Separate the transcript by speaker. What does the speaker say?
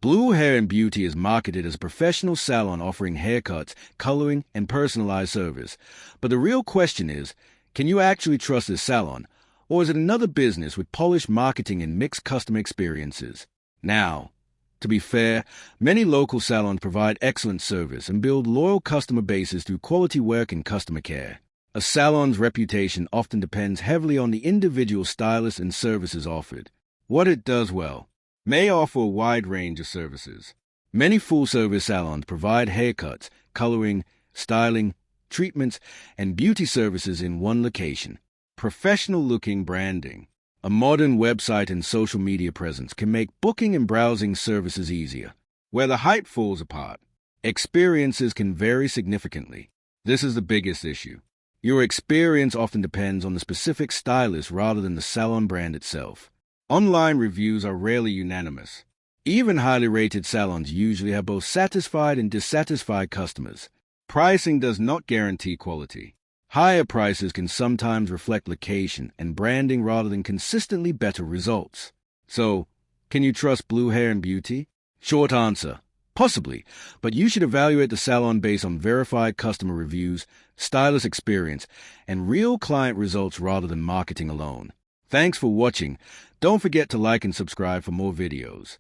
Speaker 1: Blu Hair and Beauty is marketed as a professional salon offering haircuts, coloring, and personalized service. But the real question is, can you actually trust this salon? Or is it another business with polished marketing and mixed customer experiences? Now, to be fair, many local salons provide excellent service and build loyal customer bases through quality work and customer care. A salon's reputation often depends heavily on the individual stylist and services offered. What it does well may offer a wide range of services. Many full-service salons provide haircuts, coloring, styling, treatments, and beauty services in one location. Professional-looking branding. A modern website and social media presence can make booking and browsing services easier. Where the hype falls apart, experiences can vary significantly. This is the biggest issue. Your experience often depends on the specific stylist rather than the salon brand itself. Online reviews are rarely unanimous. Even highly rated salons usually have both satisfied and dissatisfied customers. Pricing does not guarantee quality. Higher prices can sometimes reflect location and branding rather than consistently better results. So, can you trust Blu Hair and Beauty? Short answer, possibly, but you should evaluate the salon based on verified customer reviews, stylist experience, and real client results rather than marketing alone. Thanks for watching. Don't forget to like and subscribe for more videos.